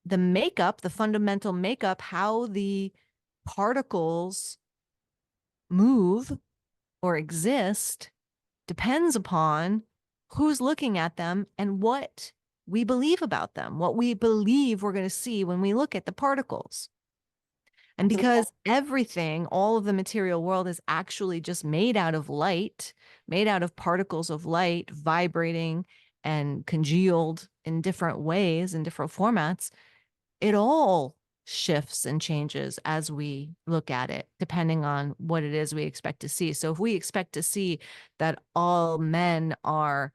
S3: makeup, the fundamental makeup, how the particles move or exist depends upon who's looking at them and what we believe about them, what we believe we're going to see when we look at the particles. And because everything, all of the material world is actually just made out of light, made out of particles of light, vibrating and congealed in different ways, in different formats, it all shifts and changes as we look at it, depending on what it is we expect to see. So if we expect to see that all men are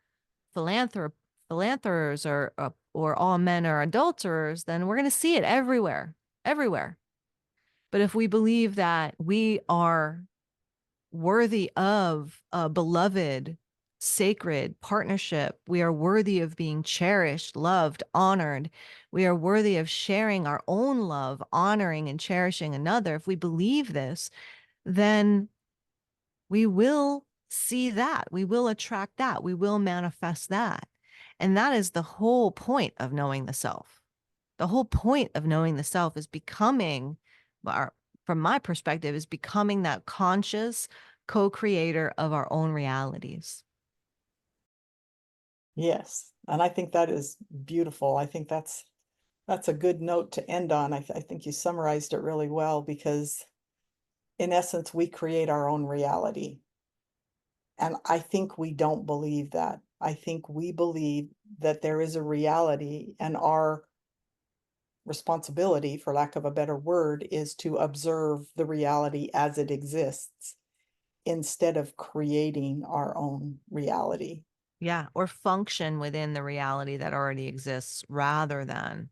S3: philanthropers or all men are adulterers, then we're going to see it everywhere, everywhere. But if we believe that we are worthy of a beloved, sacred partnership, we are worthy of being cherished, loved, honored, we are worthy of sharing our own love, honoring and cherishing another. If we believe this, then we will see that. We will attract that. We will manifest that. And that is the whole point of knowing the self. The whole point of knowing the self is becoming, from my perspective, is becoming that conscious co-creator of our own realities.
S2: Yes. And I think that is beautiful. I think that's a good note to end on. I think you summarized it really well, because in essence, we create our own reality. And I think we don't believe that. I think we believe that there is a reality, and our responsibility, for lack of a better word, is to observe the reality as it exists instead of creating our own reality.
S3: Yeah, or function within the reality that already exists rather than,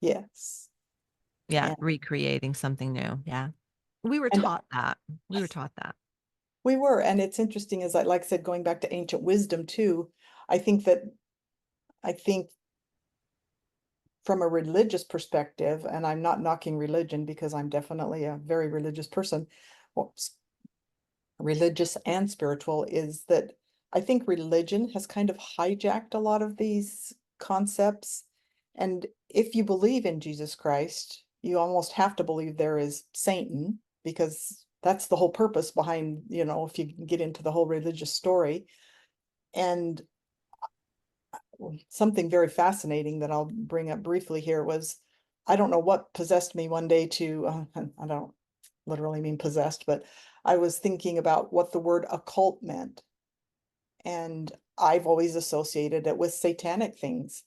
S2: Yes.
S3: yeah,
S2: And,
S3: recreating something new. Yeah. We were
S2: and
S3: taught that. We were taught that.
S2: we were, and it's interesting, as like I said, going back to ancient wisdom too, I think from a religious perspective, and I'm not knocking religion because I'm definitely a very religious person, well, religious and spiritual, is that I think religion has kind of hijacked a lot of these concepts. And if you believe in Jesus Christ, you almost have to believe there is Satan, because that's the whole purpose behind, if you get into the whole religious story. And something very fascinating that I'll bring up briefly here was, I don't know what possessed me one day to, I don't literally mean possessed, but I was thinking about what the word occult meant. And I've always associated it with satanic things.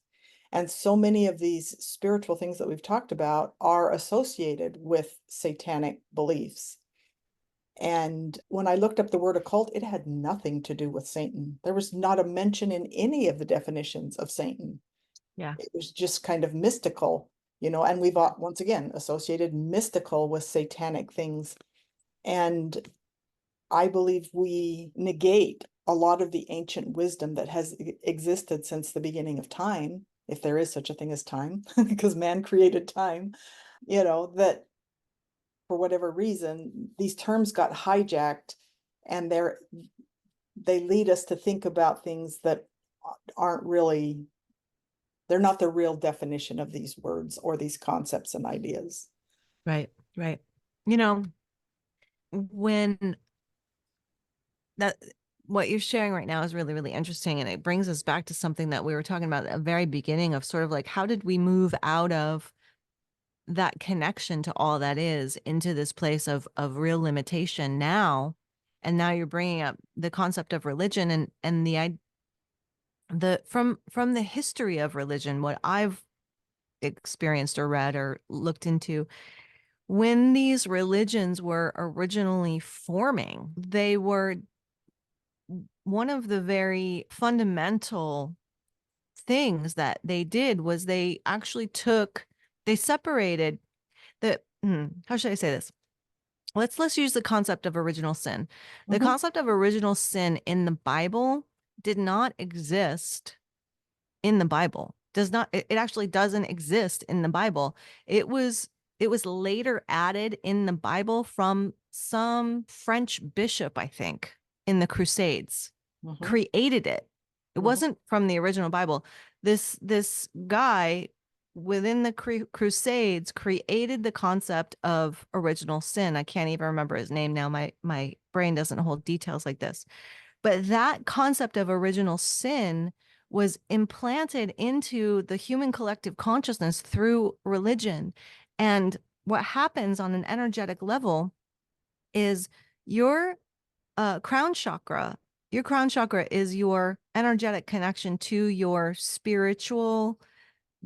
S2: And so many of these spiritual things that we've talked about are associated with satanic beliefs. And when I looked up the word occult, it had nothing to do with Satan. There was not a mention in any of the definitions of Satan.
S3: Yeah.
S2: It was just kind of mystical, and we've once again associated mystical with satanic things. And I believe we negate a lot of the ancient wisdom that has existed since the beginning of time, if there is such a thing as time, because man created time, that for whatever reason, these terms got hijacked, and they lead us to think about things that aren't really, they're not the real definition of these words or these concepts and ideas.
S3: Right. Right. When that what you're sharing right now is really, really interesting. And it brings us back to something that we were talking about at the very beginning of sort of like, how did we move out of that connection to all that is into this place of real limitation now? And now you're bringing up the concept of religion and from the history of religion, what I've experienced or read or looked into, when these religions were originally forming, they were one of the very fundamental things that they did was they actually they separated how should I say this? Let's use the concept of original sin. The concept of original sin in the Bible did not exist in the Bible. It actually doesn't exist in the Bible. It was later added in the Bible from some French bishop, I think, in the Crusades. Created it. It wasn't from the original Bible. This guy within the Crusades created the concept of original sin. I can't even remember his name now. My brain doesn't hold details like this. But that concept of original sin was implanted into the human collective consciousness through religion. And what happens on an energetic level is your crown chakra, your crown chakra is your energetic connection to your spiritual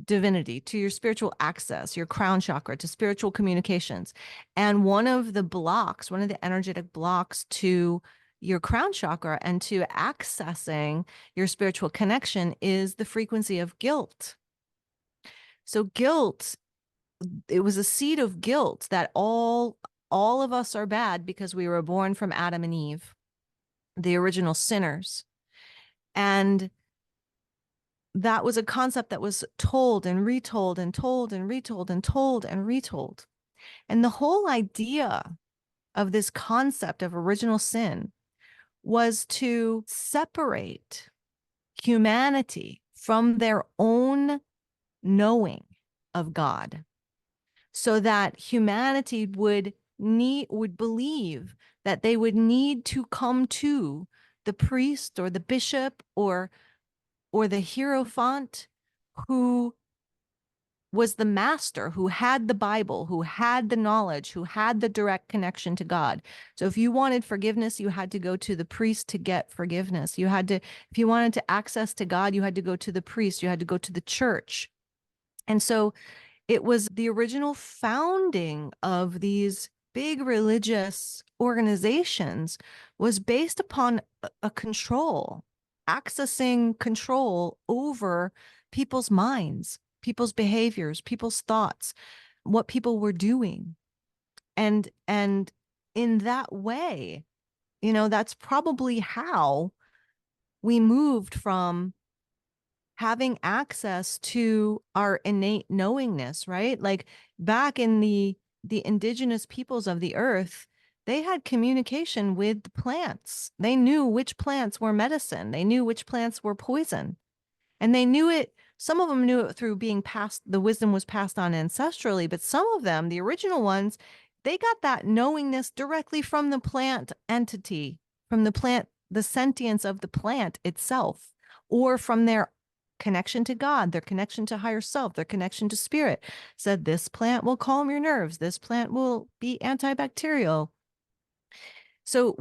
S3: divinity, to your spiritual access, your crown chakra, to spiritual communications. And one of the blocks, one of the energetic blocks to your crown chakra and to accessing your spiritual connection is the frequency of guilt. So guilt, it was a seed of guilt that all of us are bad because we were born from Adam and Eve, the original sinners. And that was a concept that was told and retold and told and retold and told and retold. And the whole idea of this concept of original sin was to separate humanity from their own knowing of God, so that humanity would believe that they would need to come to the priest or the bishop or the hierophant who was the master, who had the Bible, who had the knowledge, who had the direct connection to God. So if you wanted forgiveness, you had to go to the priest to get forgiveness. You had to, if you wanted to access to God, you had to go to the priest, you had to go to the church. And so it was the original founding of these big religious organizations was based upon a control, accessing control over people's minds, people's behaviors, people's thoughts, what people were doing. And in that way, that's probably how we moved from having access to our innate knowingness, right? Like back in the indigenous peoples of the earth, they had communication with the plants. They knew which plants were medicine. They knew which plants were poison. And they knew it, some of them knew it through being passed, the wisdom was passed on ancestrally, but some of them, the original ones, they got that knowingness directly from the plant entity, from the plant, the sentience of the plant itself, or from their connection to God, their connection to higher self, their connection to spirit. Said this plant will calm your nerves, this plant will be antibacterial. So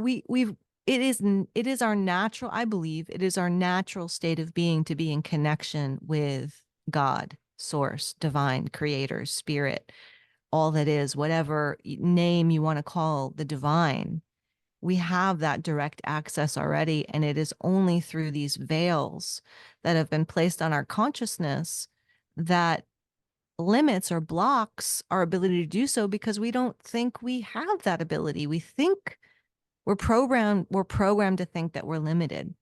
S3: it is our natural, I believe it is our natural state of being to be in connection with God, source, divine, creator, spirit, all that is, whatever name you want to call the divine. We have that direct access already. And it is only through these veils that have been placed on our consciousness that limits or blocks our ability to do so, because we don't think we have that ability. We think we're programmed to think that we're limited.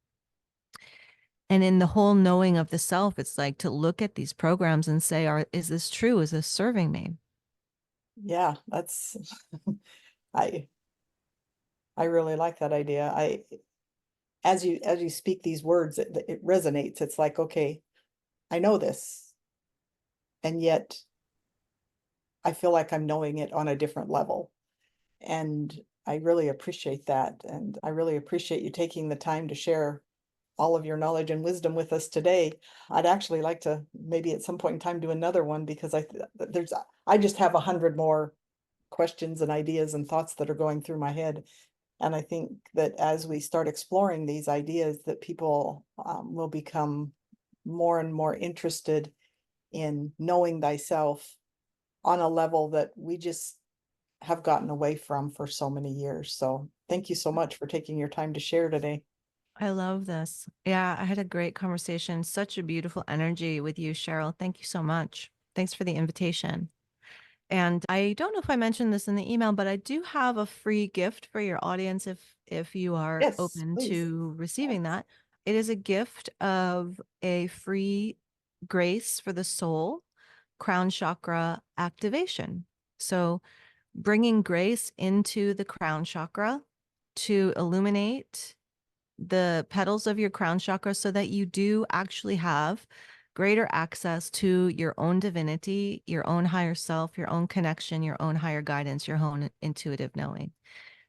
S3: And in the whole knowing of the self, it's like to look at these programs and say, is this true? Is this serving me?
S2: Yeah, that's I really like that idea. As you speak these words, it resonates. It's like, okay, I know this, and yet I feel like I'm knowing it on a different level. And I really appreciate that. And I really appreciate you taking the time to share all of your knowledge and wisdom with us today. I'd actually like to maybe at some point in time do another one, because I just have 100 more questions and ideas and thoughts that are going through my head. And I think that as we start exploring these ideas, that people will become more and more interested in knowing thyself on a level that we just have gotten away from for so many years. So thank you so much for taking your time to share today.
S3: I love this. Yeah, I had a great conversation. Such a beautiful energy with you, Cheryl. Thank you so much. Thanks for the invitation. And I don't know if I mentioned this in the email, but I do have a free gift for your audience if you are
S2: Yes,
S3: open
S2: please.
S3: to receiving that. It is a gift of a free grace for the soul crown chakra activation. So bringing grace into the crown chakra to illuminate the petals of your crown chakra so that you do actually have greater access to your own divinity, your own higher self, your own connection, your own higher guidance, your own intuitive knowing.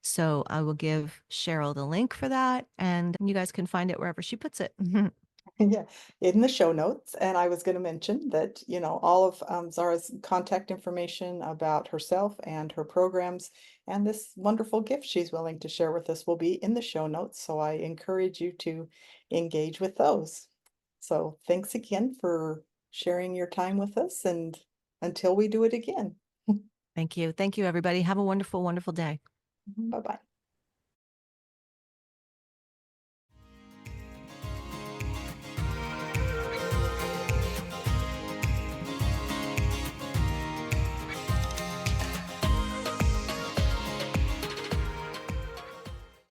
S3: So I will give Cheryl the link for that, and you guys can find it wherever she puts it.
S2: Yeah, in the show notes. And I was going to mention that, all of Zara's contact information about herself and her programs and this wonderful gift she's willing to share with us will be in the show notes. So I encourage you to engage with those. So thanks again for sharing your time with us, and until we do it again.
S3: Thank you. Thank you, everybody. Have a wonderful, wonderful day.
S2: Bye-bye.